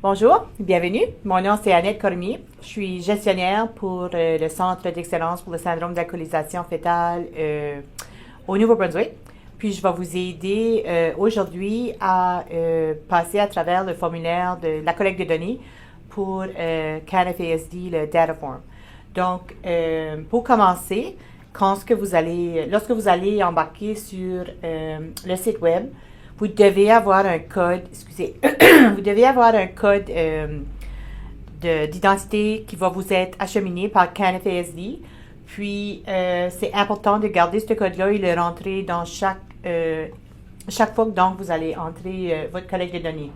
Bonjour, bienvenue. Mon nom c'est Annette Cormier. Je suis gestionnaire pour le Centre d'excellence pour le syndrome d'alcoolisation fœtale au Nouveau-Brunswick. Puis je vais vous aider aujourd'hui à passer à travers le formulaire de la collecte de données pour CanFASD, le Data Form. Donc, pour commencer, lorsque vous allez embarquer sur le site web, vous devez avoir un code, vous devez avoir un code d'identité qui va vous être acheminé par CanFASD. Puis, c'est important de garder ce code-là et le rentrer dans chaque fois que donc, vous allez entrer votre collecte de données.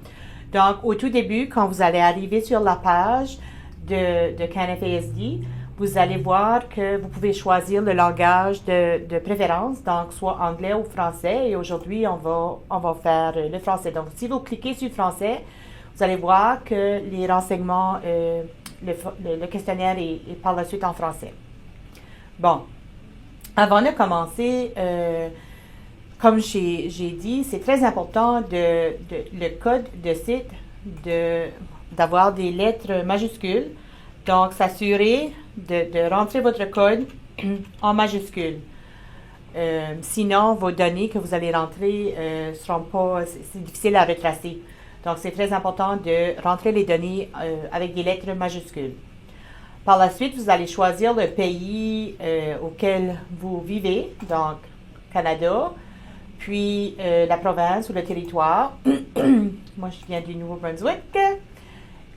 Donc, au tout début, quand vous allez arriver sur la page de CanFASD, vous allez voir que vous pouvez choisir le langage de préférence, donc soit anglais ou français. Et aujourd'hui, on va faire le français. Donc, si vous cliquez sur français, vous allez voir que les renseignements, le questionnaire est par la suite en français. Bon, avant de commencer, comme j'ai dit, c'est très important le code de site d'avoir des lettres majuscules. Donc, s'assurer de rentrer votre code en majuscule. Sinon, vos données que vous allez rentrer seront pas, c'est difficile à retracer. Donc, c'est très important de rentrer les données avec des lettres majuscules. Par la suite, vous allez choisir le pays auquel vous vivez, donc Canada, puis la province ou le territoire. Moi, je viens du Nouveau-Brunswick.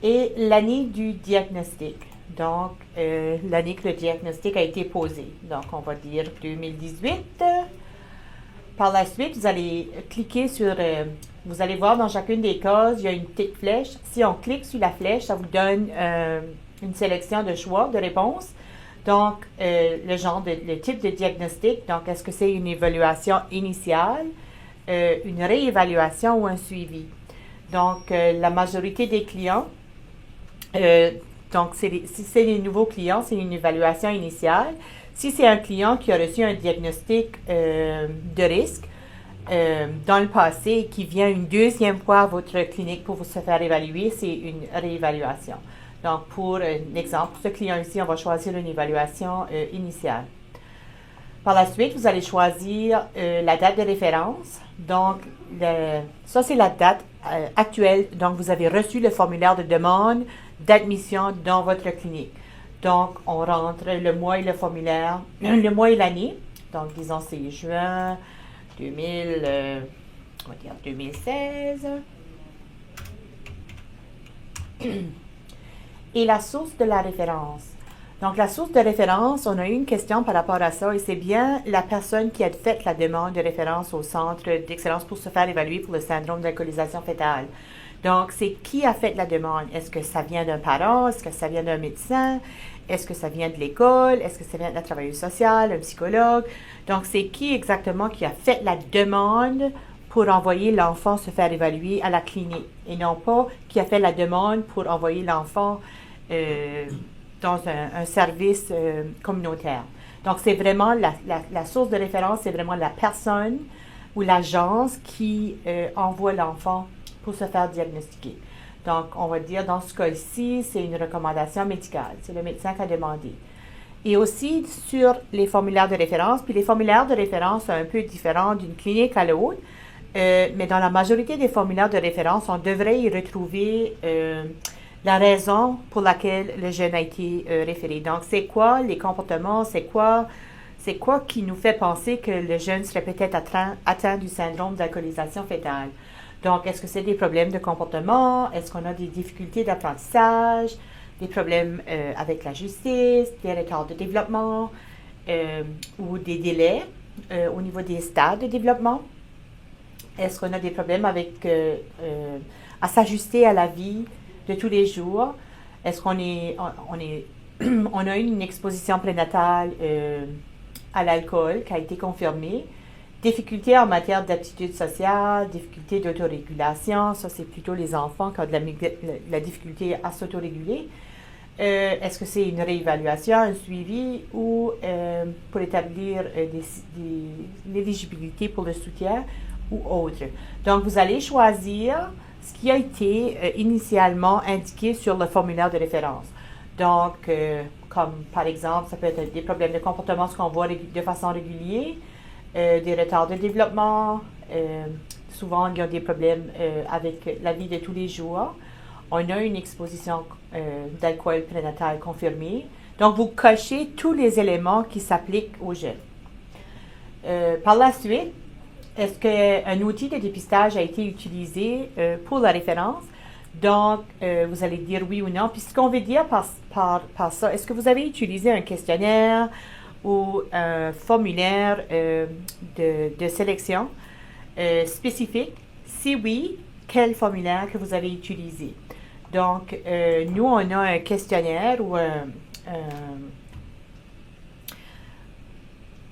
Et l'année du diagnostic. Donc, l'année que le diagnostic a été posé. Donc, on va dire 2018. Par la suite, vous allez cliquer sur... vous allez voir dans chacune des cases, il y a une petite flèche. Si on clique sur la flèche, ça vous donne une sélection de choix, de réponses. Donc, le type de diagnostic. Donc, est-ce que c'est une évaluation initiale, une réévaluation ou un suivi? Donc, la majorité des clients... donc, si c'est des nouveaux clients, c'est une évaluation initiale. Si c'est un client qui a reçu un diagnostic de risque dans le passé et qui vient une deuxième fois à votre clinique pour se faire évaluer, c'est une réévaluation. Donc, pour exemple, pour ce client ici, on va choisir une évaluation initiale. Par la suite, vous allez choisir la date de référence. Donc, ça, c'est la date actuelle. Donc, vous avez reçu le formulaire de demande d'admission dans votre clinique. Donc, on rentre le mois et le formulaire, le mois et l'année. Donc, disons, c'est juin 2016. Et la source de la référence. Donc, la source de référence, on a eu une question par rapport à ça et c'est bien la personne qui a fait la demande de référence au Centre d'excellence pour se faire évaluer pour le syndrome d'alcoolisation fœtale. Donc, c'est qui a fait la demande? Est-ce que ça vient d'un parent? Est-ce que ça vient d'un médecin? Est-ce que ça vient de l'école? Est-ce que ça vient de la travailleuse sociale, un psychologue? Donc, c'est qui exactement qui a fait la demande pour envoyer l'enfant se faire évaluer à la clinique et non pas qui a fait la demande pour envoyer l'enfant dans un service communautaire. Donc, c'est vraiment la source de référence, c'est vraiment la personne ou l'agence qui envoie l'enfant pour se faire diagnostiquer. Donc, on va dire, dans ce cas-ci, c'est une recommandation médicale. C'est le médecin qui a demandé. Et aussi sur les formulaires de référence. Puis les formulaires de référence sont un peu différents d'une clinique à l'autre. Mais dans la majorité des formulaires de référence, on devrait y retrouver la raison pour laquelle le jeune a été référé. Donc, c'est quoi les comportements? C'est quoi qui nous fait penser que le jeune serait peut-être atteint du syndrome d'alcoolisation fœtale? Donc, est-ce que c'est des problèmes de comportement? Est-ce qu'on a des difficultés d'apprentissage, des problèmes avec la justice, des retards de développement ou des délais au niveau des stades de développement? Est-ce qu'on a des problèmes à s'ajuster à la vie de tous les jours? Est-ce qu'on on a eu une exposition prénatale à l'alcool qui a été confirmée? Difficultés en matière d'aptitude sociale, difficultés d'autorégulation, ça c'est plutôt les enfants qui ont de la difficulté à s'autoréguler. Est-ce que c'est une réévaluation, un suivi ou pour établir l'éligibilité pour le soutien ou autre? Donc, vous allez choisir ce qui a été initialement indiqué sur le formulaire de référence. Donc, comme par exemple, ça peut être des problèmes de comportement, ce qu'on voit de façon régulière, des retards de développement, souvent il y a des problèmes avec la vie de tous les jours. On a une exposition d'alcool prénatal confirmée. Donc, vous cochez tous les éléments qui s'appliquent aux jeunes. Par la suite, est-ce qu'un outil de dépistage a été utilisé pour la référence? Donc, vous allez dire oui ou non. Puis, ce qu'on veut dire par ça, est-ce que vous avez utilisé un questionnaire ou un formulaire de sélection spécifique? Si oui, quel formulaire que vous avez utilisé? Donc, nous, on a un questionnaire ou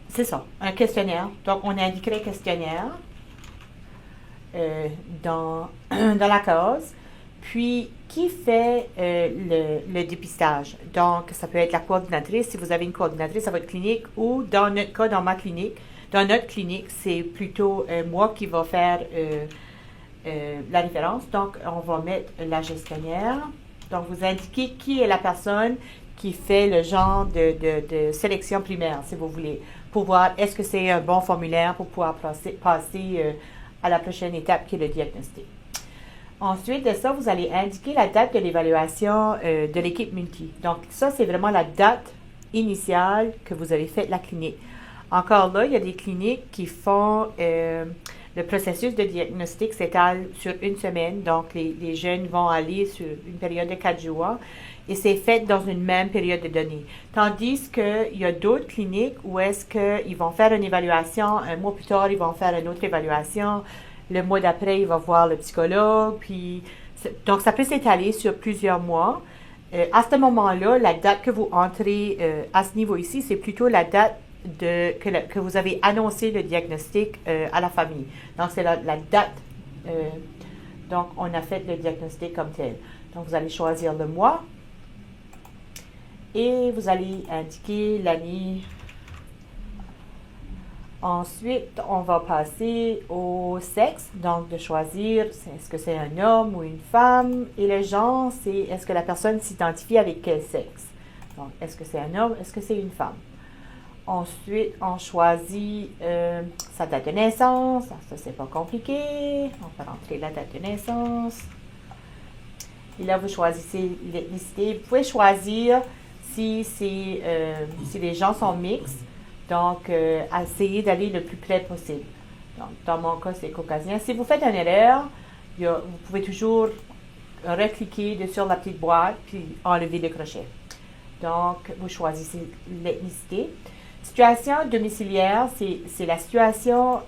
c'est ça, un questionnaire. Donc, on indiquerait questionnaire dans la case. Puis, qui fait le dépistage? Donc, ça peut être la coordinatrice. Si vous avez une coordinatrice à votre clinique ou dans notre cas, dans notre clinique, c'est plutôt moi qui va faire la référence. Donc, on va mettre la gestionnaire. Donc, vous indiquez qui est la personne qui fait le genre de sélection primaire, si vous voulez, pour voir est-ce que c'est un bon formulaire pour pouvoir passer à la prochaine étape qui est le diagnostic. Ensuite de ça, vous allez indiquer la date de l'évaluation de l'équipe multi. Donc, ça, c'est vraiment la date initiale que vous avez fait la clinique. Encore là, il y a des cliniques qui font le processus de diagnostic s'étale sur une semaine. Donc, les jeunes vont aller sur une période de 4 jours et c'est fait dans une même période de données. Tandis qu'il y a d'autres cliniques où est-ce qu'ils vont faire une évaluation, un mois plus tard, ils vont faire une autre évaluation. Le mois d'après, il va voir le psychologue. Puis, donc, ça peut s'étaler sur plusieurs mois. À ce moment-là, la date que vous entrez à ce niveau ici, c'est plutôt la date que vous avez annoncé le diagnostic à la famille. Donc, c'est la date. Donc, on a fait le diagnostic comme tel. Donc, vous allez choisir le mois et vous allez indiquer l'année. Ensuite, on va passer au sexe, donc de choisir est-ce que c'est un homme ou une femme. Et le genre, c'est est-ce que la personne s'identifie avec quel sexe. Donc, est-ce que c'est un homme, est-ce que c'est une femme. Ensuite, on choisit sa date de naissance. Ça, c'est pas compliqué. On va rentrer la date de naissance. Et là, vous choisissez l'ethnicité. Vous pouvez choisir si les gens sont mixtes. Donc, essayez d'aller le plus près possible. Donc, dans mon cas, c'est caucasien. Si vous faites une erreur, vous pouvez toujours recliquer sur la petite boîte puis enlever le crochet. Donc, vous choisissez l'ethnicité. Situation domiciliaire, c'est la situation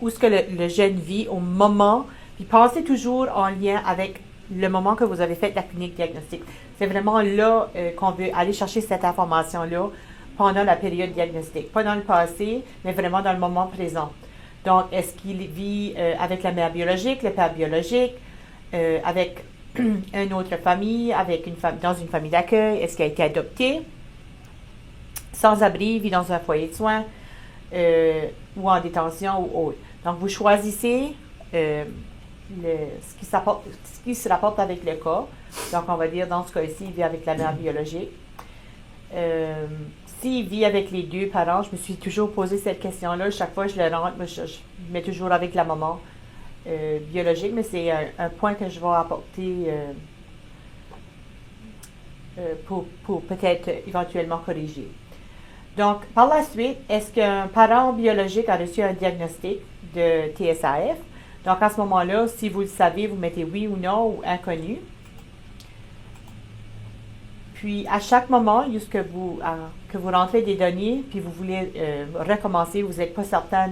où ce que le jeune vit au moment, puis pensez toujours en lien avec le moment que vous avez fait la clinique diagnostique. C'est vraiment là qu'on veut aller chercher cette information-là pendant la période diagnostique. Pas dans le passé, mais vraiment dans le moment présent. Donc, est-ce qu'il vit avec la mère biologique, le père biologique, avec une autre famille, dans une famille d'accueil? Est-ce qu'il a été adopté? Sans abri, vit dans un foyer de soins ou en détention ou autre. Donc, vous choisissez ce qui se rapporte avec le cas. Donc, on va dire, dans ce cas-ci, il vit avec la mère biologique. S'il vit avec les deux parents, je me suis toujours posé cette question-là. Chaque fois que je le rentre, je mets toujours avec la maman biologique, mais c'est un point que je vais apporter pour peut-être éventuellement corriger. Donc, par la suite, est-ce qu'un parent biologique a reçu un diagnostic de TSAF? Donc, à ce moment-là, si vous le savez, vous mettez oui ou non ou inconnu. Puis, à chaque moment, que vous rentrez des données, puis vous voulez recommencer, vous n'êtes pas certain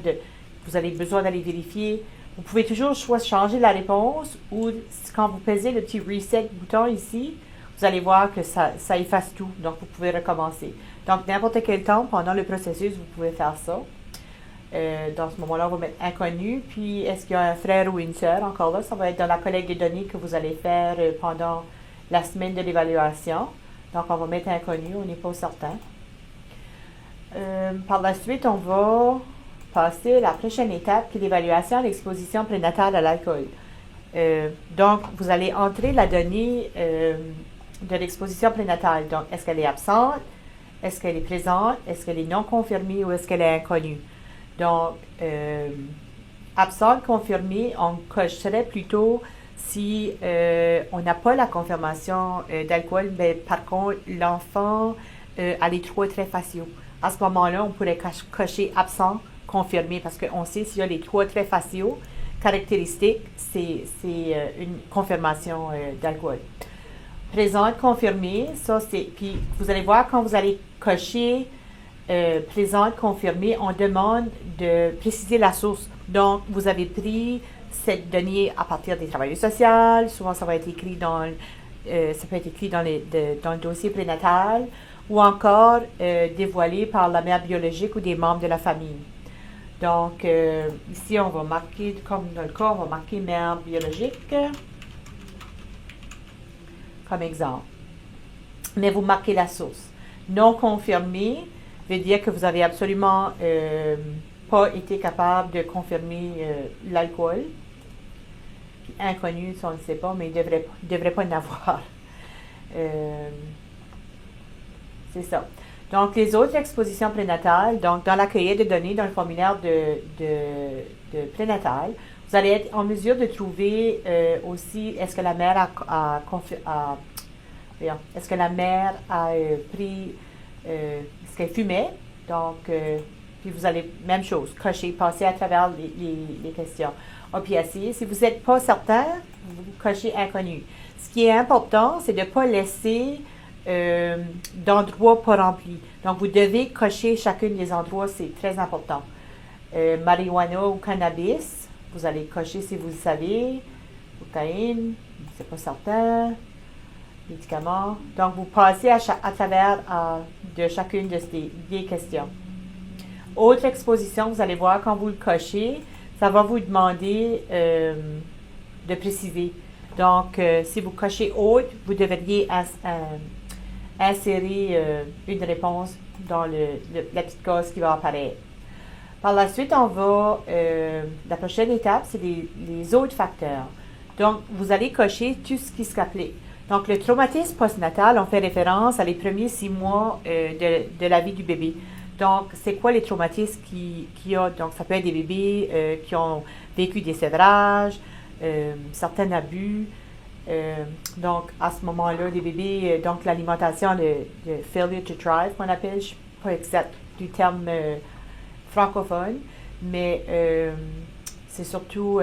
vous avez besoin d'aller vérifier, vous pouvez toujours soit changer la réponse ou quand vous pesez le petit reset bouton ici, vous allez voir que ça efface tout. Donc, vous pouvez recommencer. Donc, n'importe quel temps pendant le processus, vous pouvez faire ça. Dans ce moment-là, on va mettre inconnu. Puis, est-ce qu'il y a un frère ou une sœur? Encore là, ça va être dans la collecte de données que vous allez faire pendant la semaine de l'évaluation. Donc, on va mettre inconnu, on n'est pas certain. Par la suite, on va passer à la prochaine étape qui est l'évaluation de l'exposition prénatale à l'alcool. Donc, vous allez entrer la donnée de l'exposition prénatale. Donc, est-ce qu'elle est absente? Est-ce qu'elle est présente? Est-ce qu'elle est non confirmée ou est-ce qu'elle est inconnue? Donc, absente, confirmée, on cocherait plutôt si on n'a pas la confirmation d'alcool, mais par contre, l'enfant a les trois traits faciaux. À ce moment-là, on pourrait cocher absent, confirmé, parce qu'on sait s'il y a les trois traits faciaux caractéristiques, c'est une confirmation d'alcool. Présente, confirmée, ça c'est. Puis vous allez voir quand vous allez cocher présente, confirmée, on demande de préciser la source. Donc, vous avez pris cette donnée à partir des travailleurs sociaux. Souvent, ça va être écrit ça peut être écrit dans le dossier prénatal ou encore dévoilé par la mère biologique ou des membres de la famille. Donc, ici, on va marquer, comme dans le cas, on va marquer mère biologique comme exemple. Mais vous marquez la source. Non confirmé veut dire que vous avez absolument pas été capable de confirmer l'alcool. Inconnu, ça on ne sait pas, mais il ne devrait pas en avoir. C'est ça. Donc, les autres expositions prénatales, donc dans la cueillette de données, dans le formulaire de prénatal, vous allez être en mesure de trouver aussi est-ce que la mère est-ce que la mère a pris, est-ce qu'elle fumait? Donc, puis vous allez, même chose, cocher, passer à travers les questions. Opiacés, si vous n'êtes pas certain, vous cochez inconnu. Ce qui est important, c'est de ne pas laisser d'endroits pas remplis. Donc, vous devez cocher chacun des endroits, c'est très important. Marijuana ou cannabis, vous allez cocher si vous le savez. Cocaïne, c'est pas certain. Médicaments. Donc, vous passez à travers de chacune de ces questions. Autre exposition, vous allez voir quand vous le cochez, ça va vous demander de préciser. Donc, si vous cochez autre, vous devriez insérer une réponse dans la petite case qui va apparaître. Par la suite, la prochaine étape, c'est les autres facteurs. Donc, vous allez cocher tout ce qui s'applique. Donc, le traumatisme postnatal, on fait référence à les premiers 6 mois de la vie du bébé. Donc, c'est quoi les traumatismes qu'il y a? Donc, ça peut être des bébés qui ont vécu des séverages, certains abus. Donc, à ce moment-là, des bébés, donc l'alimentation, de failure to thrive, qu'on appelle, je ne suis pas exact du terme francophone, mais c'est surtout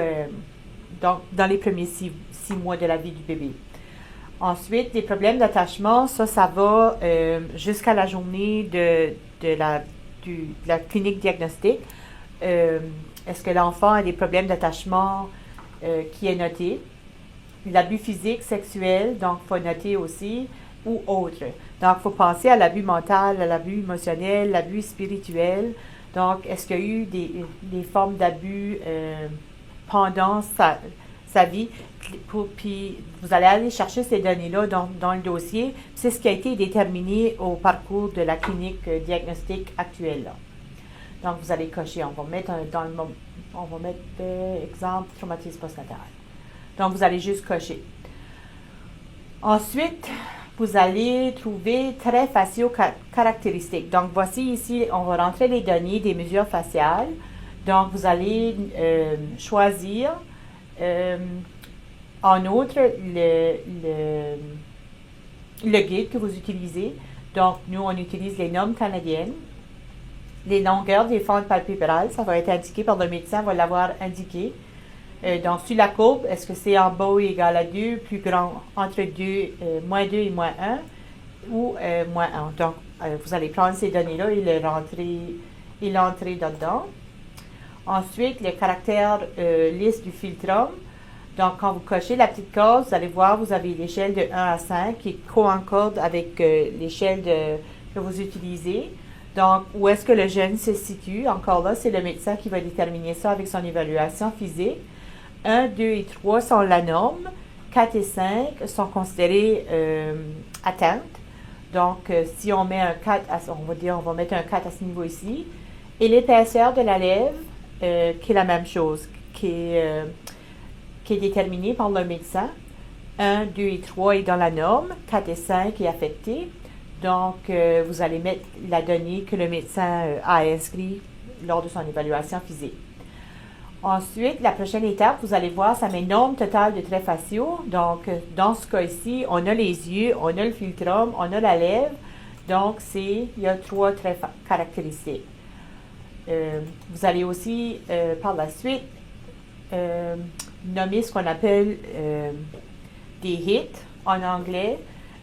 donc, dans les premiers 6 mois de la vie du bébé. Ensuite, les problèmes d'attachement, ça va jusqu'à la journée de la clinique diagnostique. Est-ce que l'enfant a des problèmes d'attachement qui est noté? L'abus physique, sexuel, donc il faut noter aussi, ou autre. Donc, il faut penser à l'abus mental, à l'abus émotionnel, l'abus spirituel. Donc, est-ce qu'il y a eu des formes d'abus pendant sa vie? Puis, vous allez aller chercher ces données-là dans le dossier. C'est ce qui a été déterminé au parcours de la clinique diagnostique actuelle. Là. Donc, vous allez cocher. On va mettre exemple traumatisme postnatal. Donc, vous allez juste cocher. Ensuite, vous allez trouver traits faciaux caractéristiques. Donc, voici ici, on va rentrer les données des mesures faciales. Donc, vous allez choisir en outre le guide que vous utilisez. Donc, nous, on utilise les normes canadiennes. Les longueurs des fentes palpébrales, ça va être indiqué par le médecin, va l'avoir indiqué. Donc, sur la courbe, est-ce que c'est en bas ou égal à 2, plus grand, entre 2, moins 2 et moins 1, ou moins 1. Donc, vous allez prendre ces données-là et l'entrer dedans. Ensuite, les caractères lisses du filtrum. Donc, quand vous cochez la petite case, vous allez voir, vous avez l'échelle de 1 à 5 qui co-encorde avec l'échelle que vous utilisez. Donc, où est-ce que le jeune se situe? Encore là, c'est le médecin qui va déterminer ça avec son évaluation physique. 1, 2 et 3 sont la norme. 4 et 5 sont considérés atteintes. Donc, si on met un 4, on va mettre un 4 à ce niveau ici. Et l'épaisseur de la lèvre, qui est la même chose, qui est déterminée par le médecin. 1, 2 et 3 est dans la norme, 4 et 5 est affecté. Donc, vous allez mettre la donnée que le médecin a inscrit lors de son évaluation physique. Ensuite, la prochaine étape, vous allez voir, ça met nombre total de traits faciaux. Donc, dans ce cas-ci, on a les yeux, on a le philtrum, on a la lèvre. Donc, il y a 3 traits caractéristiques. Vous allez aussi, par la suite, nommer ce qu'on appelle des hits en anglais,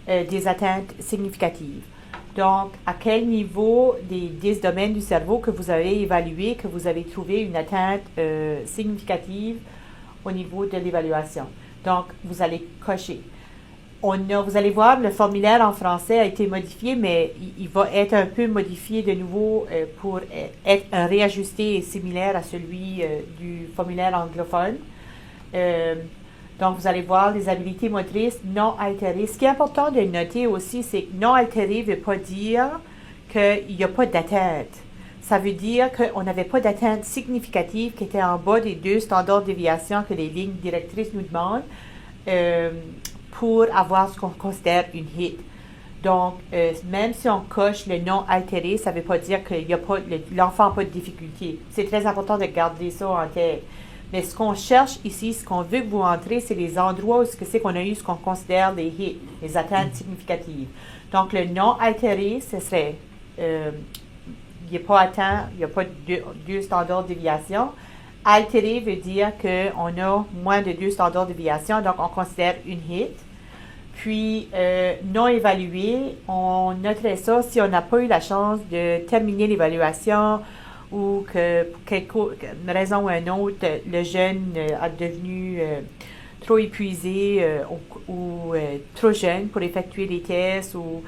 des atteintes significatives. Donc, à quel niveau des 10 domaines du cerveau que vous avez évalué, que vous avez trouvé une atteinte significative au niveau de l'évaluation. Donc, vous allez cocher. Vous allez voir, le formulaire en français a été modifié, mais il va être un peu modifié de nouveau pour être réajusté et similaire à celui du formulaire anglophone. Donc, vous allez voir les habiletés motrices non altérées. Ce qui est important de noter aussi, c'est que non altéré ne veut pas dire qu'il n'y a pas d'atteinte. Ça veut dire qu'on n'avait pas d'atteinte significative qui était en bas des 2 standards de déviation que les lignes directrices nous demandent pour avoir ce qu'on considère une hit. Donc, même si on coche le non altéré, ça ne veut pas dire que l'enfant n'a pas de difficulté. C'est très important de garder ça en tête. Mais ce qu'on cherche ici, ce qu'on veut que vous entrez, c'est les endroits où c'est qu'on a eu ce qu'on considère les hits, les atteintes significatives. Donc, le non altéré, ce serait, il n'est pas atteint, il n'y a pas 2 standards de déviation. Altéré veut dire qu'on a moins de 2 standards de déviation, donc on considère une hit. Puis, non évalué, on noterait ça si on n'a pas eu la chance de terminer l'évaluation ou que pour quelque raison ou une autre, le jeune a devenu trop épuisé ou trop jeune pour effectuer les tests ou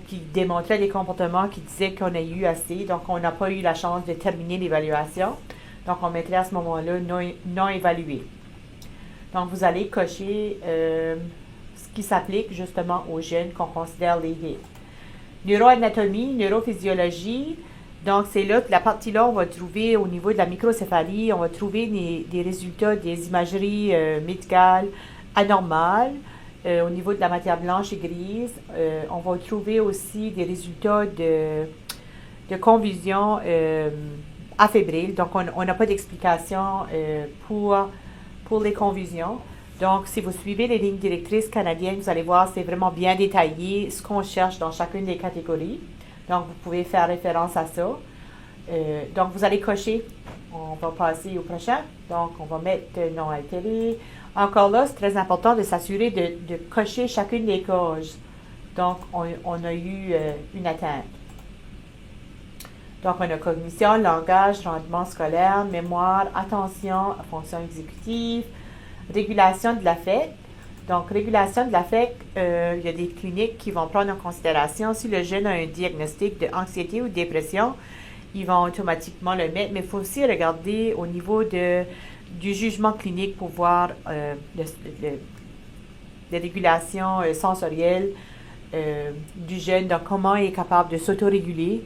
qui démontrait des comportements qui disaient qu'on a eu assez, donc on n'a pas eu la chance de terminer l'évaluation. Donc, on mettrait à ce moment-là non évalué. Donc, vous allez cocher ce qui s'applique justement aux jeunes qu'on considère les hits. Neuroanatomie, neurophysiologie. Donc, c'est là que la partie-là, on va trouver au niveau de la microcéphalie, on va trouver des résultats des imageries médicales anormales. Au niveau de la matière blanche et grise, on va trouver aussi des résultats de convulsions affébriles. Donc, on n'a pas d'explication pour les convulsions. Donc, si vous suivez les lignes directrices canadiennes, vous allez voir, c'est vraiment bien détaillé ce qu'on cherche dans chacune des catégories. Donc, vous pouvez faire référence à ça. Donc, vous allez cocher. On va passer au prochain. Donc, on va mettre non altéré. Encore là, c'est très important de s'assurer de cocher chacune des cases. Donc, on a eu une atteinte. Donc, on a cognition, langage, rendement scolaire, mémoire, attention, fonction exécutive, régulation de l'affect. Donc, régulation de l'affect, il y a des cliniques qui vont prendre en considération si le jeune a un diagnostic d'anxiété ou de dépression, ils vont automatiquement le mettre. Mais il faut aussi regarder au niveau du jugement clinique pour voir les régulations sensorielles du jeune, donc comment il est capable de s'autoréguler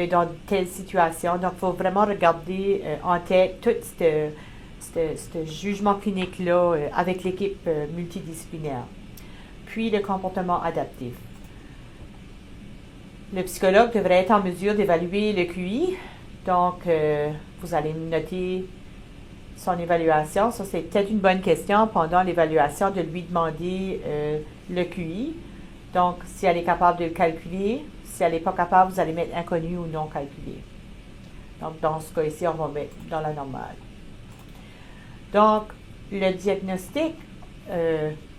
dans telle situation. Donc, il faut vraiment regarder en tête tout ce jugement clinique-là avec l'équipe multidisciplinaire. Puis, le comportement adaptif. Le psychologue devrait être en mesure d'évaluer le QI. Donc, vous allez noter son évaluation. Ça, c'est peut-être une bonne question pendant l'évaluation de lui demander le QI. Donc, si elle est capable de le calculer, si elle n'est pas capable, vous allez mettre inconnu ou non calculé. Donc, dans ce cas-ci, on va mettre dans la normale. Donc, le diagnostic,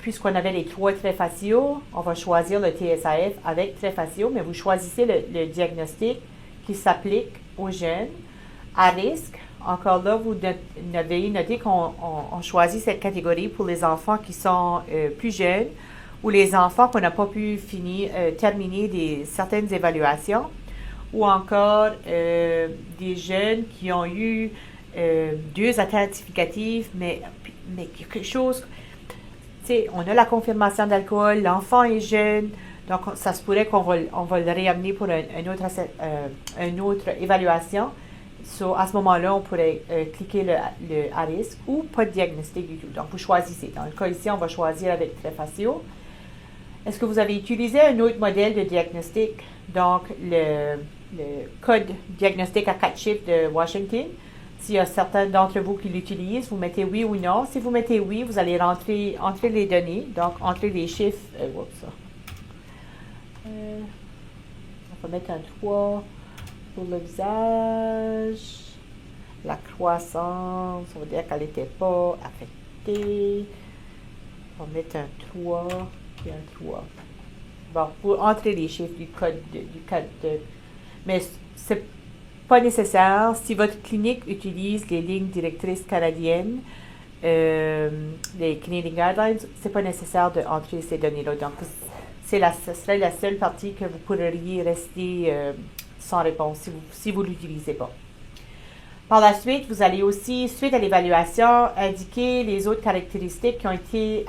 puisqu'on avait les 3 traits faciaux, on va choisir le TSAF avec traits faciaux, mais vous choisissez le diagnostic qui s'applique aux jeunes à risque. Encore là, vous devez noter qu'on choisit cette catégorie pour les enfants qui sont plus jeunes ou les enfants qu'on n'a pas pu terminer certaines évaluations ou encore des jeunes qui ont eu 2 atteintes significatives, mais quelque chose, tu sais, on a la confirmation d'alcool, l'enfant est jeune, donc ça se pourrait qu'on va le réamener pour une autre évaluation. À ce moment-là, on pourrait cliquer le à risque ou pas de diagnostic du tout. Donc, vous choisissez. Dans le cas ici, on va choisir avec Trefaccio. Est-ce que vous avez utilisé un autre modèle de diagnostic? Donc, le code diagnostic à 4 chiffres de Washington. S'il y a certains d'entre vous qui l'utilisent, vous mettez oui ou non. Si vous mettez oui, vous allez entrer les données. Donc, entrer les chiffres. On va mettre un 3 pour le visage. La croissance, on va dire qu'elle n'était pas affectée. On va mettre un 3 et un 3. Bon, pour entrer les chiffres du code mais c'est pas nécessaire. Si votre clinique utilise les lignes directrices canadiennes, les Canadian Guidelines, c'est pas nécessaire d'entrer ces données-là. Donc, ce serait la seule partie que vous pourriez rester sans réponse si vous ne l'utilisez pas. Par la suite, vous allez aussi, suite à l'évaluation, indiquer les autres caractéristiques qui ont été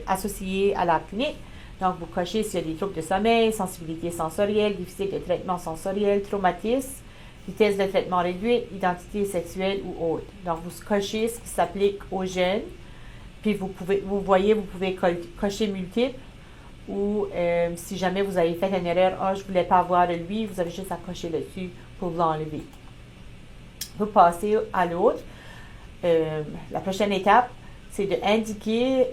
associées à la clinique. Donc, vous cochez s'il y a des troubles de sommeil, sensibilité sensorielle, déficit de traitement sensoriel, traumatisme, vitesse de traitement réduite, identité sexuelle ou autre. Donc, vous cochez ce qui s'applique aux jeunes. Puis, vous pouvez cocher multiples. Ou si jamais vous avez fait une erreur, je ne voulais pas avoir lui, vous avez juste à cocher dessus pour l'enlever. Vous passez à l'autre. La prochaine étape, c'est d'indiquer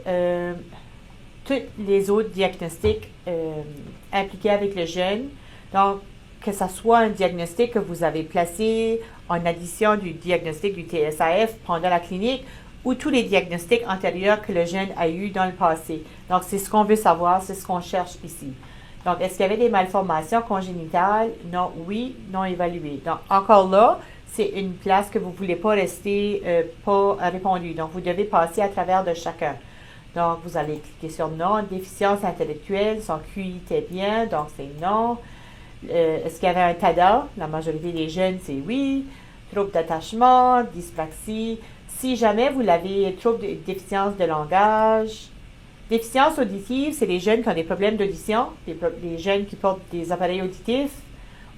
tous les autres diagnostics impliqués avec le jeune. Donc, que ce soit un diagnostic que vous avez placé en addition du diagnostic du TSAF pendant la clinique ou tous les diagnostics antérieurs que le jeune a eu dans le passé. Donc, c'est ce qu'on veut savoir, c'est ce qu'on cherche ici. Donc, est-ce qu'il y avait des malformations congénitales? Non, oui, non évaluées. Donc, encore là, c'est une place que vous ne voulez pas rester pas répondu. Donc, vous devez passer à travers de chacun. Donc, vous allez cliquer sur non. Déficience intellectuelle, son QI était bien, donc c'est non. Est-ce qu'il y avait un TADA? La majorité des jeunes, c'est oui. Trouble d'attachement, dyspraxie. Si jamais vous l'avez, trouble de déficience de langage. Déficience auditive, c'est les jeunes qui ont des problèmes d'audition, les jeunes qui portent des appareils auditifs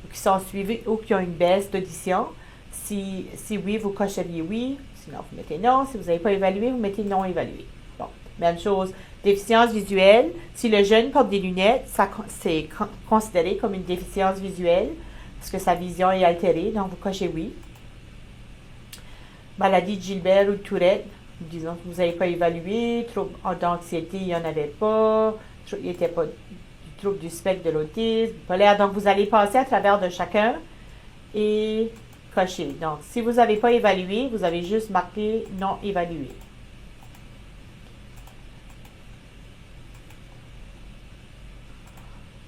ou qui sont suivis ou qui ont une baisse d'audition. Si oui, vous cocheriez oui. Sinon, vous mettez non. Si vous n'avez pas évalué, vous mettez non évalué. Bon, même chose. Déficience visuelle. Si le jeune porte des lunettes, c'est considéré comme une déficience visuelle parce que sa vision est altérée. Donc, vous cochez oui. Maladie de Gilbert ou de Tourette. Disons que vous n'avez pas évalué. Trouble d'anxiété, il n'y en avait pas. Il n'était pas du trouble du spectre de l'autisme. Donc, vous allez passer à travers de chacun et cocher. Donc, si vous n'avez pas évalué, vous avez juste marqué non évalué.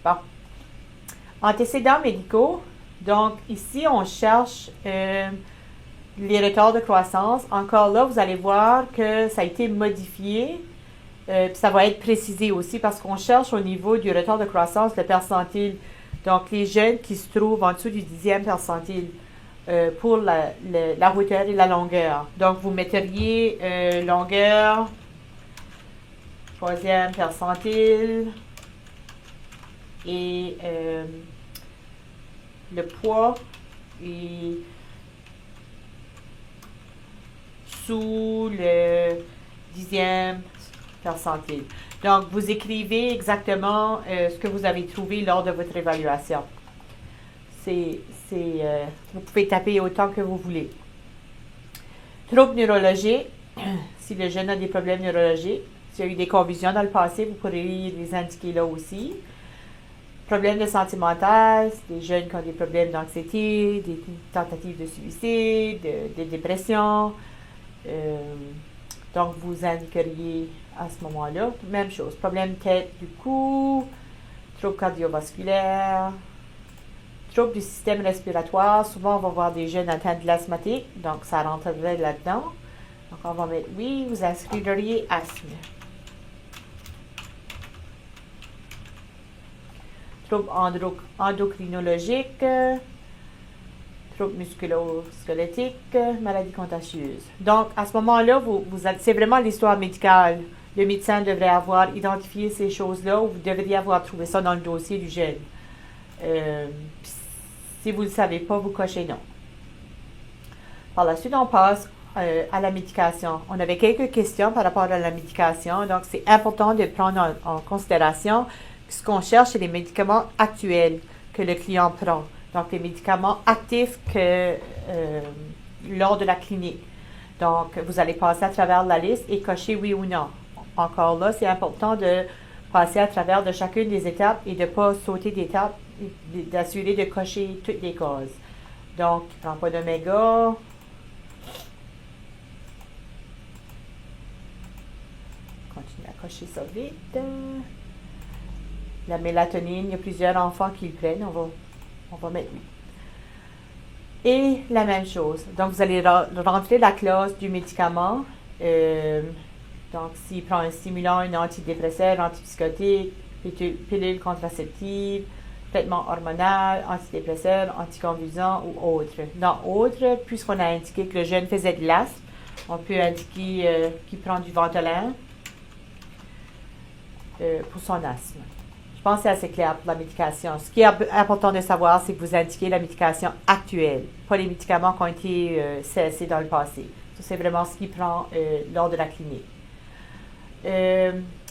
Bon. Antécédents médicaux. Donc, ici, on cherche les retards de croissance. Encore là, vous allez voir que ça a été modifié. Puis ça va être précisé aussi parce qu'on cherche au niveau du retard de croissance le percentile. Donc, les jeunes qui se trouvent en dessous du 10e percentile pour la hauteur et la longueur. Donc, vous metteriez longueur, 3e percentile et le poids est sous le 10e percentile. Donc, vous écrivez exactement ce que vous avez trouvé lors de votre évaluation. Vous pouvez taper autant que vous voulez. Troubles neurologiques. Si le jeune a des problèmes neurologiques, s'il y a eu des convulsions dans le passé, vous pourrez les indiquer là aussi. Problèmes de santé mentale, des jeunes qui ont des problèmes d'anxiété, des tentatives de suicide, de dépression. Donc, vous indiqueriez à ce moment-là. Même chose. Problème tête du cou, trouble cardiovasculaire, trouble du système respiratoire. Souvent, on va voir des jeunes atteints de l'asthmatique. Donc, ça rentrerait là-dedans. Donc, on va mettre oui, vous inscririez asthme. Trouble endocrinologique, trouble musculo-squelettique, maladie contagieuse. Donc, à ce moment-là, c'est vraiment l'histoire médicale. Le médecin devrait avoir identifié ces choses-là ou vous devriez avoir trouvé ça dans le dossier du jeune. Si vous ne le savez pas, vous cochez non. Par la suite, on passe à la médication. On avait quelques questions par rapport à la médication, donc c'est important de prendre en considération que ce qu'on cherche, c'est les médicaments actuels que le client prend. Donc, les médicaments actifs lors de la clinique. Donc, vous allez passer à travers la liste et cocher oui ou non. Encore là, c'est important de passer à travers de chacune des étapes et de ne pas sauter d'étapes, d'assurer de cocher toutes les causes. Donc, prends pas d'oméga. Continue à cocher ça vite. La mélatonine, il y a plusieurs enfants qui le prennent. On va mettre oui. Et la même chose. Donc, vous allez rentrer la clause du médicament. Donc, s'il prend un stimulant, un antidépresseur, antipsychotique, pilule contraceptive, traitement hormonal, antidépresseur, anticonvulsant ou autre. Dans autre, puisqu'on a indiqué que le jeune faisait de l'asthme, on peut indiquer qu'il prend du Ventolin pour son asthme. Je pense que c'est assez clair pour la médication. Ce qui est important de savoir, c'est que vous indiquez la médication actuelle, pas les médicaments qui ont été cessés dans le passé. Ça, c'est vraiment ce qu'il prend lors de la clinique.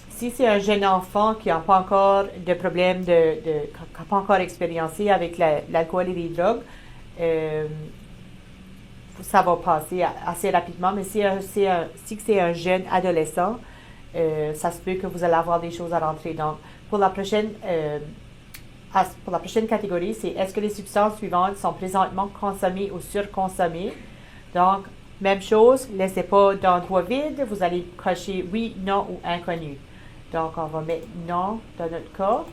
Si c'est un jeune enfant qui n'a pas encore de problème, qui n'a pas encore expérimenté avec l'alcool et les drogues, ça va passer assez rapidement. Mais si c'est un jeune adolescent, ça se peut que vous allez avoir des choses à rentrer. Donc, pour la prochaine catégorie, c'est est-ce que les substances suivantes sont présentement consommées ou surconsommées? Donc, même chose, laissez pas d'endroit vide, vous allez cocher oui, non ou inconnu. Donc, on va mettre non dans notre cas.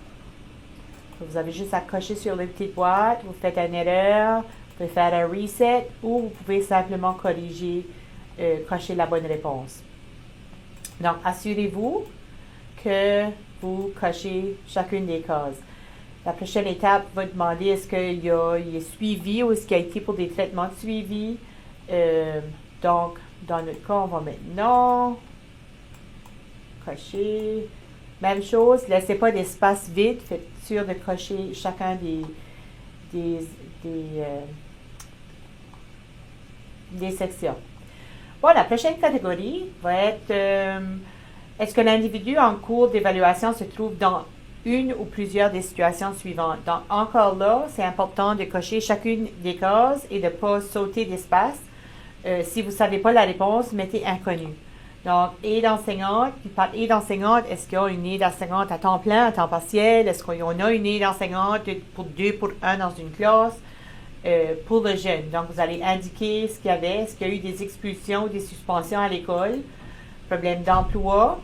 Vous avez juste à cocher sur les petites boîtes, vous faites une erreur, vous pouvez faire un reset ou vous pouvez simplement corriger, cocher la bonne réponse. Donc, assurez-vous que vous cochez chacune des cases. La prochaine étape va demander est-ce qu'il est suivi ou est-ce qu'il a été pour des traitements de suivi. Donc, dans notre cas, on va mettre non. Cocher. Même chose, laissez pas d'espace vide. Faites sûr de cocher chacun des sections. Bon, la prochaine catégorie va être est-ce que l'individu en cours d'évaluation se trouve dans une ou plusieurs des situations suivantes. Donc, encore là, c'est important de cocher chacune des cases et de ne pas sauter d'espace. Si vous ne savez pas la réponse, mettez inconnu. Donc, aide enseignante, puis par aide enseignante, est-ce qu'il y a une aide enseignante à temps plein, à temps partiel? Est-ce qu'on a une aide enseignante pour 2 pour 1 dans une classe? Pour le jeune. Donc, vous allez indiquer ce qu'il y avait, est-ce qu'il y a eu des expulsions ou des suspensions à l'école, problème d'emploi,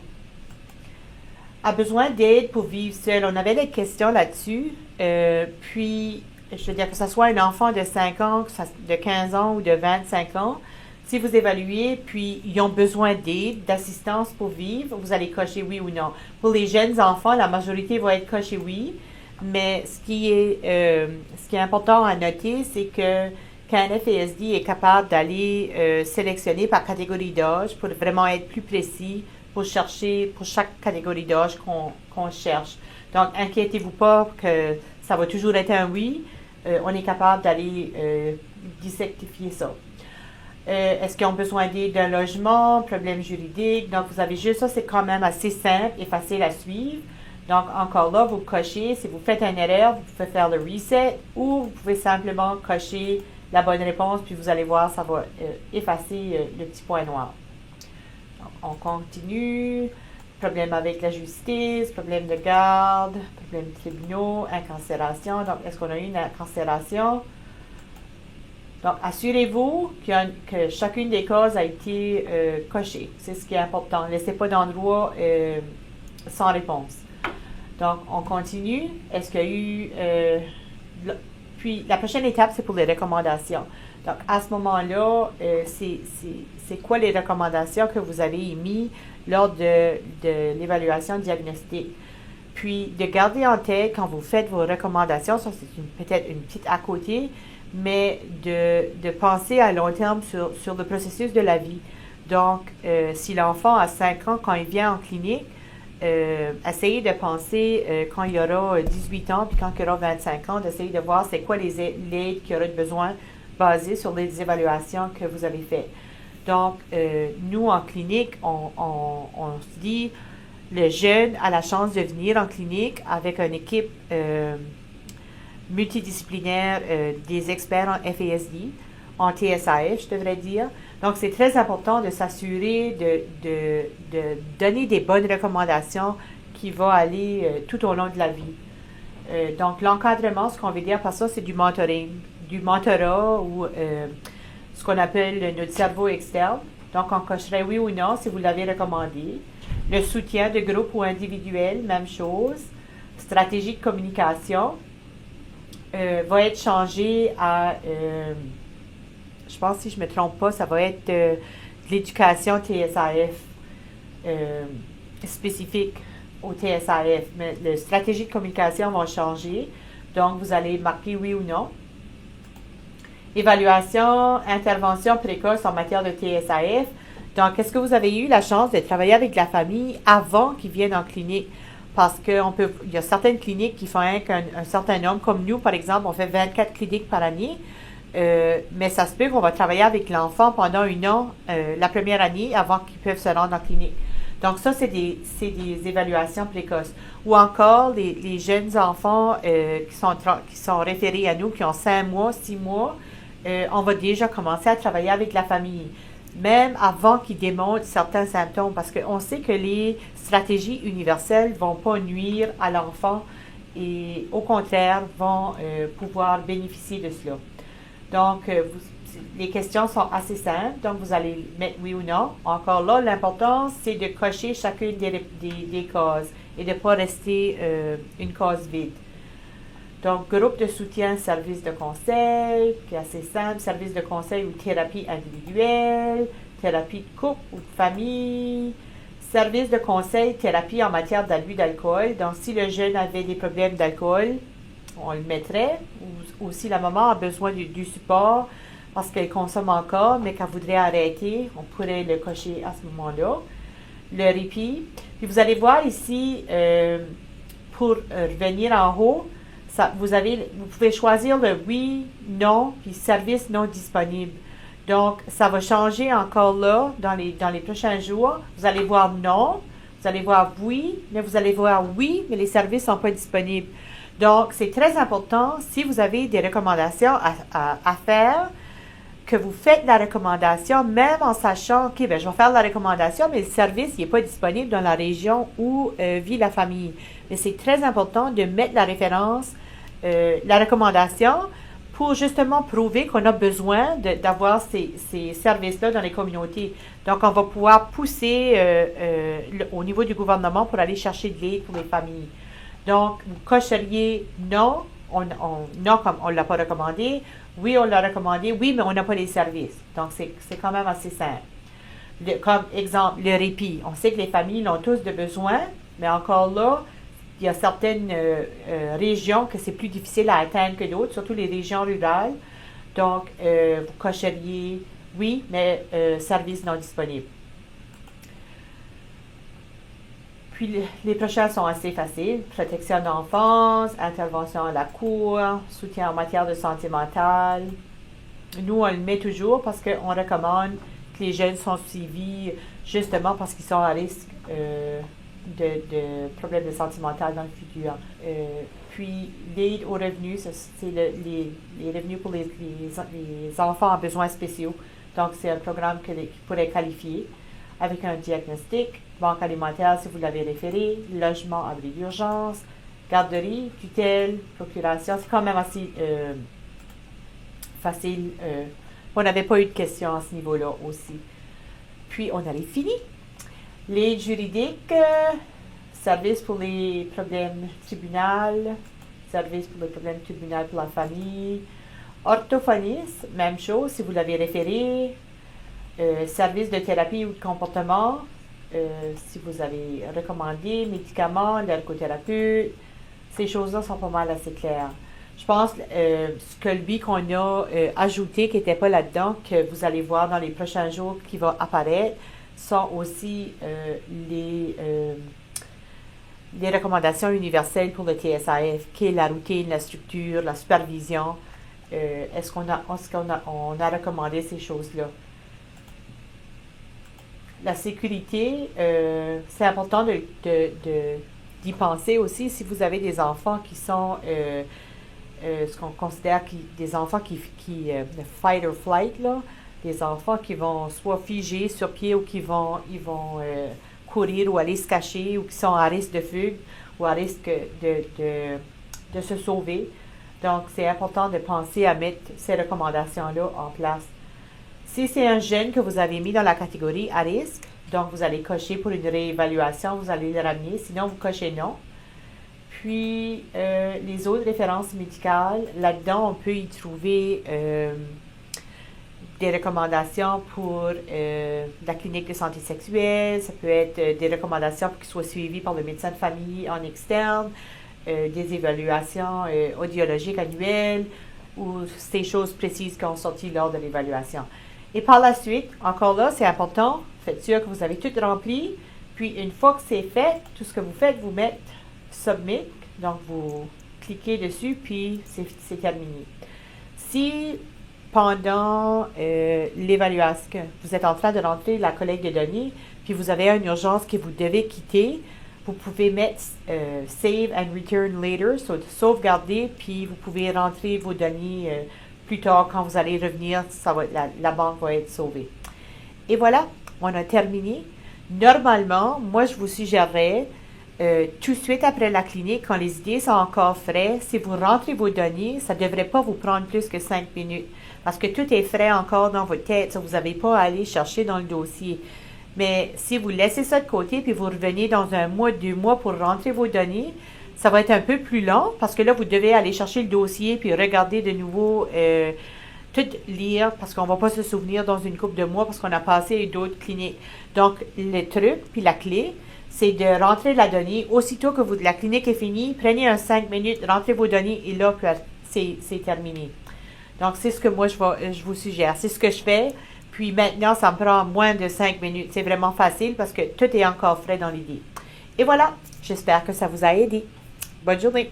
a besoin d'aide pour vivre seul. On avait des questions là-dessus. Puis, je veux dire que ce soit un enfant de 5 ans, de 15 ans ou de 25 ans, si vous évaluez, puis ils ont besoin d'aide, d'assistance pour vivre, vous allez cocher oui ou non. Pour les jeunes enfants, la majorité va être coché oui, mais ce qui est important à noter, c'est que KNF-ESD est capable d'aller sélectionner par catégorie d'âge pour vraiment être plus précis, pour chercher pour chaque catégorie d'âge qu'on cherche. Donc, inquiétez-vous pas que ça va toujours être un oui. On est capable d'aller dissectifier ça. Est-ce qu'ils ont besoin d'aide d'un logement, problème juridique? Donc, vous avez juste ça, c'est quand même assez simple et facile à suivre. Donc, encore là, vous cochez. Si vous faites une erreur, vous pouvez faire le reset ou vous pouvez simplement cocher la bonne réponse, puis vous allez voir, ça va effacer le petit point noir. Donc, on continue. Problème avec la justice, problème de garde, problème de tribunaux, incarcération. Donc, est-ce qu'on a eu une incarcération? Donc, assurez-vous que chacune des cases a été cochée. C'est ce qui est important. Laissez pas d'endroit sans réponse. Donc, on continue. Est-ce qu'il y a eu... puis, la prochaine étape, c'est pour les recommandations. Donc, à ce moment-là, c'est quoi les recommandations que vous avez émises lors de l'évaluation diagnostique? Puis, de garder en tête, quand vous faites vos recommandations, ça c'est peut-être une petite à côté, mais de penser à long terme sur le processus de la vie. Donc, si l'enfant a 5 ans, quand il vient en clinique, essayez de penser quand il aura 18 ans, puis quand il aura 25 ans, d'essayer de voir c'est quoi les aides qu'il aura besoin basé sur les évaluations que vous avez faites. Donc, nous, en clinique, on se dit, le jeune a la chance de venir en clinique avec une équipe multidisciplinaire des experts en FASD, en TSAF, je devrais dire. Donc, c'est très important de s'assurer de donner des bonnes recommandations qui vont aller tout au long de la vie. Donc, l'encadrement, ce qu'on veut dire par ça, c'est du mentoring, du mentorat ou ce qu'on appelle notre cerveau externe. Donc, on cocherait oui ou non si vous l'avez recommandé. Le soutien de groupe ou individuel, même chose. Stratégie de communication va être changée à, je pense si je ne me trompe pas, ça va être de l'éducation TSAF spécifique au TSAF. Mais les stratégies de communication vont changer. Donc, vous allez marquer oui ou non. Évaluation, intervention précoce en matière de TSAF. Donc, est-ce que vous avez eu la chance de travailler avec la famille avant qu'ils viennent en clinique? Parce qu'il y a certaines cliniques qui font un certain nombre, comme nous, par exemple, on fait 24 cliniques par année, mais ça se peut qu'on va travailler avec l'enfant pendant 1 an, la première année, avant qu'ils peuvent se rendre en clinique. Donc, ça, c'est des évaluations précoces. Ou encore, les jeunes enfants qui sont référés à nous, qui ont 5 mois, 6 mois, on va déjà commencer à travailler avec la famille, même avant qu'ils démontrent certains symptômes, parce qu'on sait que les stratégies universelles ne vont pas nuire à l'enfant et au contraire vont pouvoir bénéficier de cela. Donc, les questions sont assez simples, donc vous allez mettre oui ou non. Encore là, l'important, c'est de cocher chacune des cases et de ne pas rester une case vide. Donc, groupe de soutien, service de conseil, qui est assez simple, service de conseil ou thérapie individuelle, thérapie de couple ou de famille, service de conseil, thérapie en matière d'abus d'alcool. Donc, si le jeune avait des problèmes d'alcool, on le mettrait, ou si la maman a besoin du support parce qu'elle consomme encore, mais qu'elle voudrait arrêter, on pourrait le cocher à ce moment-là. Le répit. Puis vous allez voir ici, pour revenir en haut, vous pouvez choisir le oui, non, puis service non disponible. Donc, ça va changer encore là dans les prochains jours. Vous allez voir non, vous allez voir oui, mais vous allez voir oui, mais les services ne sont pas disponibles. Donc, c'est très important, si vous avez des recommandations à faire, que vous faites la recommandation, même en sachant, OK, ben, je vais faire la recommandation, mais le service n'est pas disponible dans la région où vit la famille. Mais c'est très important de mettre la référence, la recommandation, pour justement prouver qu'on a besoin d'avoir ces services-là dans les communautés. Donc, on va pouvoir pousser au niveau du gouvernement pour aller chercher de l'aide pour les familles. Donc, vous cocheriez non, non comme on ne l'a pas recommandé, oui, on l'a recommandé, oui, mais on n'a pas les services. Donc, c'est quand même assez simple. Comme exemple, le répit. On sait que les familles l'ont tous de besoin, mais encore là, il y a certaines régions que c'est plus difficile à atteindre que d'autres, surtout les régions rurales. Donc, vous cocheriez oui, mais services non disponibles. Puis, les prochains sont assez faciles. Protection d'enfance, intervention à la cour, soutien en matière de santé mentale. Nous, on le met toujours parce qu'on recommande que les jeunes sont suivis justement parce qu'ils sont à risque de problèmes de santé mentale dans le futur. Puis, l'aide aux revenus, c'est les revenus pour les enfants à besoins spéciaux. Donc, c'est un programme qui pourrait qualifier avec un diagnostic, banque alimentaire si vous l'avez référé, logement, abri d'urgence, garderie, tutelle, procuration. C'est quand même assez facile. On n'avait pas eu de questions à ce niveau-là aussi. Puis, on avait fini. L'aide juridique, service pour les problèmes tribunal, service pour les problèmes tribunal pour la famille, orthophonisme, même chose si vous l'avez référé, service de thérapie ou de comportement, si vous avez recommandé, médicaments, l'ergothérapeute, ces choses-là sont pas mal assez claires. Je pense que lui qu'on a ajouté, qui n'était pas là-dedans, que vous allez voir dans les prochains jours qui va apparaître, sont aussi les recommandations universelles pour le TSAF, qui est la routine, la structure, la supervision, on a recommandé ces choses-là. La sécurité, c'est important d'y penser aussi si vous avez des enfants qui sont ce qu'on considère des enfants de fight or flight, là, des enfants qui vont soit figer sur pied ou ils vont courir ou aller se cacher ou qui sont à risque de fugue ou à risque de se sauver. Donc, c'est important de penser à mettre ces recommandations-là en place. Si c'est un jeune que vous avez mis dans la catégorie à risque, donc vous allez cocher pour une réévaluation, vous allez le ramener, sinon vous cochez non. Puis, les autres références médicales, là-dedans, on peut y trouver des recommandations pour la clinique de santé sexuelle, ça peut être des recommandations pour qu'ils soient suivis par le médecin de famille en externe, des évaluations audiologiques annuelles ou ces choses précises qui ont sorti lors de l'évaluation. Et par la suite, encore là, c'est important, faites sûr que vous avez tout rempli, puis une fois que c'est fait, tout ce que vous faites, vous mettez Submit, donc vous cliquez dessus, puis c'est terminé. Si pendant l'évaluation, vous êtes en train de rentrer la collecte de données, puis vous avez une urgence que vous devez quitter, vous pouvez mettre Save and Return Later, sauvegarder, puis vous pouvez rentrer vos données plus tard quand vous allez revenir, la banque va être sauvée. Et voilà, on a terminé. Normalement, moi je vous suggérerais tout de suite après la clinique, quand les idées sont encore frais, si vous rentrez vos données, ça ne devrait pas vous prendre plus que 5 minutes. Parce que tout est frais encore dans votre tête, ça, vous n'avez pas à aller chercher dans le dossier. Mais si vous laissez ça de côté, puis vous revenez dans 1 mois, 2 mois pour rentrer vos données, ça va être un peu plus long, parce que là, vous devez aller chercher le dossier, puis regarder de nouveau, tout lire, parce qu'on ne va pas se souvenir dans une couple de mois, parce qu'on a passé d'autres cliniques. Donc, le truc, puis la clé, c'est de rentrer la donnée. Aussitôt que la clinique est finie, prenez 5 minutes, rentrez vos données, et là, c'est terminé. Donc, c'est ce que moi, je vous suggère. C'est ce que je fais. Puis maintenant, ça me prend moins de 5 minutes. C'est vraiment facile parce que tout est encore frais dans l'idée. Et voilà, j'espère que ça vous a aidé. Bonne journée!